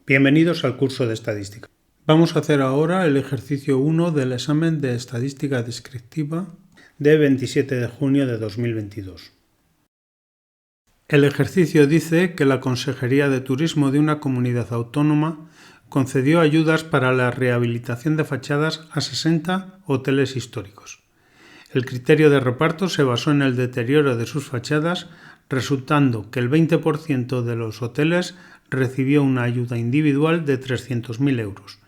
Bienvenidos al curso de Estadística. Vamos a hacer ahora el ejercicio 1 del examen de Estadística Descriptiva de 27 de junio de 2022. El ejercicio dice que la Consejería de Turismo de una comunidad autónoma concedió ayudas para la rehabilitación de fachadas a 60 hoteles históricos. El criterio de reparto se basó en el deterioro de sus fachadas, resultando que el 20% de los hoteles recibió una ayuda individual de 300.000 euros,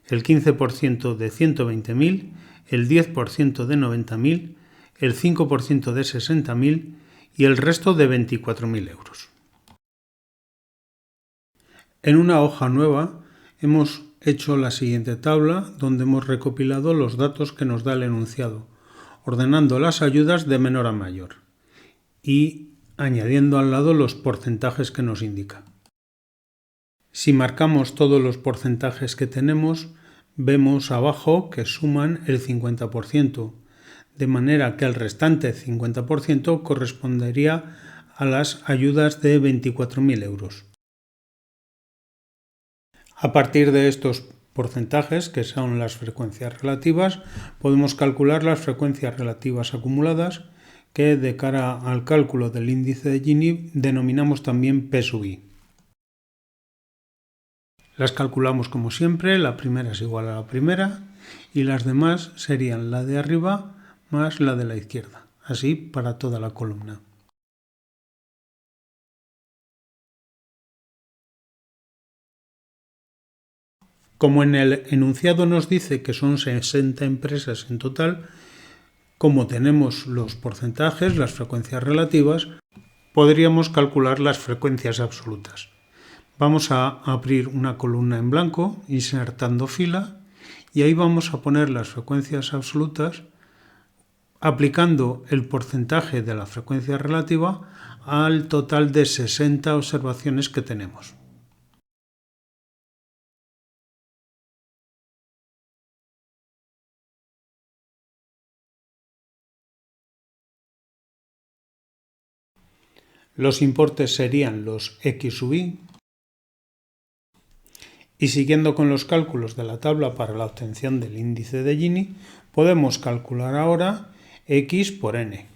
el 15% de 120.000, el 10% de 90.000, el 5% de 60.000 y el resto de 24.000 euros. En una hoja nueva hemos hecho la siguiente tabla donde hemos recopilado los datos que nos da el enunciado, ordenando las ayudas de menor a mayor y añadiendo al lado los porcentajes que nos indica. Si marcamos todos los porcentajes que tenemos, vemos abajo que suman el 50%, de manera que el restante 50% correspondería a las ayudas de 24.000 euros. A partir de estos porcentajes, que son las frecuencias relativas, podemos calcular las frecuencias relativas acumuladas, que de cara al cálculo del índice de Gini denominamos también P sub I. Las calculamos como siempre, la primera es igual a la primera y las demás serían la de arriba más la de la izquierda, así para toda la columna. Como en el enunciado nos dice que son 60 empresas en total, como tenemos los porcentajes, las frecuencias relativas, podríamos calcular las frecuencias absolutas. Vamos a abrir una columna en blanco, insertando fila, y ahí vamos a poner las frecuencias absolutas aplicando el porcentaje de la frecuencia relativa al total de 60 observaciones que tenemos. Los importes serían los X sub I. Y siguiendo con los cálculos de la tabla para la obtención del índice de Gini, podemos calcular ahora X por N.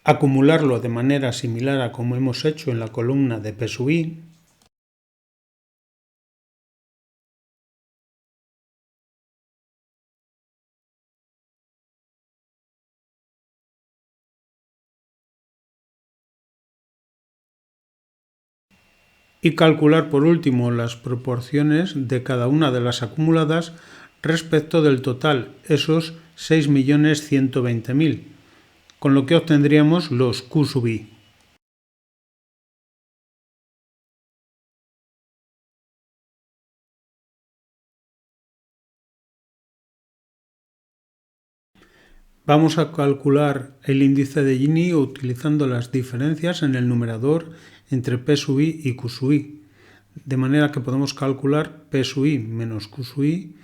Acumularlo de manera similar a como hemos hecho en la columna de P sub I. Y calcular por último las proporciones de cada una de las acumuladas respecto del total, esos 6.120.000, con lo que obtendríamos los Q sub I. Vamos a calcular el índice de Gini utilizando las diferencias en el numerador entre P sub I y Q sub I, de manera que podemos calcular P sub I menos Q sub I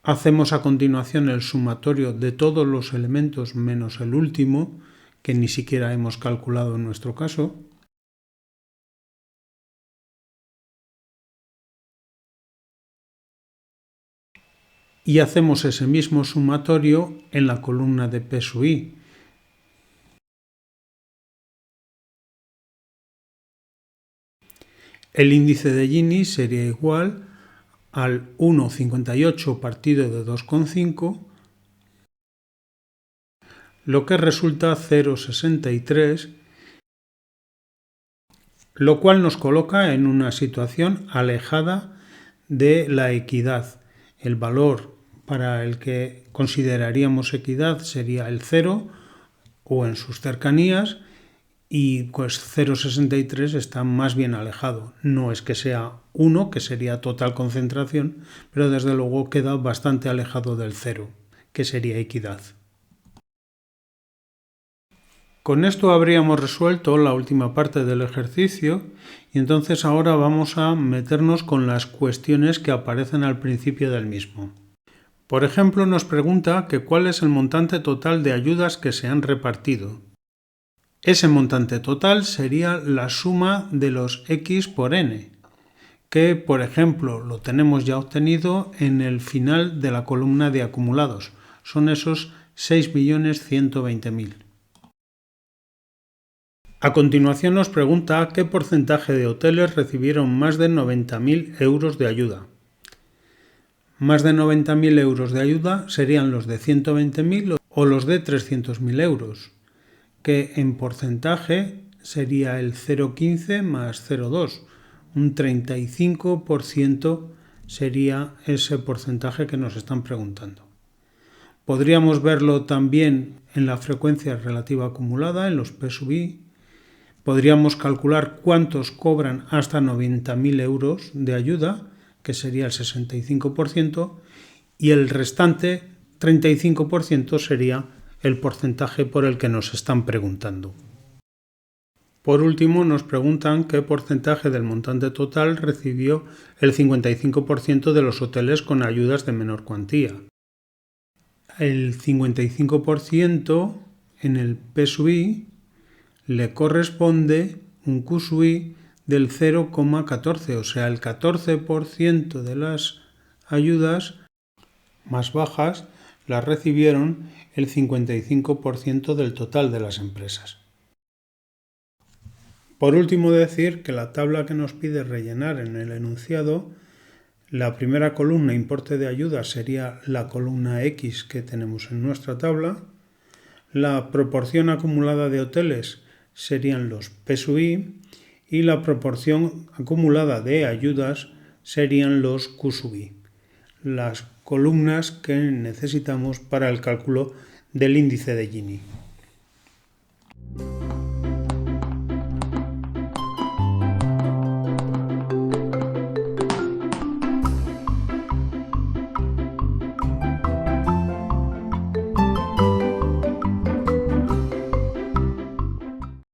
Hacemos a continuación el sumatorio de todos los elementos menos el último, que ni siquiera hemos calculado en nuestro caso. Y hacemos ese mismo sumatorio en la columna de P sub I. El índice de Gini sería igual al 1,58 partido de 2,5, lo que resulta 0,63, lo cual nos coloca en una situación alejada de la equidad. El valor para el que consideraríamos equidad sería el 0 o en sus cercanías, y pues 0,63 está más bien alejado. No es que sea 1, que sería total concentración, pero desde luego queda bastante alejado del 0, que sería equidad. Con esto habríamos resuelto la última parte del ejercicio y entonces ahora vamos a meternos con las cuestiones que aparecen al principio del mismo. Por ejemplo, nos pregunta que cuál es el montante total de ayudas que se han repartido. Ese montante total sería la suma de los x por n, que por ejemplo lo tenemos ya obtenido en el final de la columna de acumulados. Son esos 6.120.000. A continuación nos pregunta qué porcentaje de hoteles recibieron más de 90.000 euros de ayuda. Más de 90.000 euros de ayuda serían los de 120.000 o los de 300.000 euros, que en porcentaje sería el 0,15 más 0,2. Un 35% sería ese porcentaje que nos están preguntando. Podríamos verlo también en la frecuencia relativa acumulada, en los P sub I. Podríamos calcular cuántos cobran hasta 90.000 euros de ayuda, que sería el 65%, y el restante 35% sería el porcentaje por el que nos están preguntando. Por último, nos preguntan qué porcentaje del montante total recibió el 55% de los hoteles con ayudas de menor cuantía. El 55% en el P sub I le corresponde un Q sub I del 0,14, o sea, el 14% de las ayudas más bajas las recibieron el 55% del total de las empresas. Por último, decir que la tabla que nos pide rellenar en el enunciado, la primera columna, importe de ayuda, sería la columna X que tenemos en nuestra tabla. La proporción acumulada de hoteles serían los P sub I y la proporción acumulada de ayudas serían los Q sub I, las columnas que necesitamos para el cálculo del índice de Gini.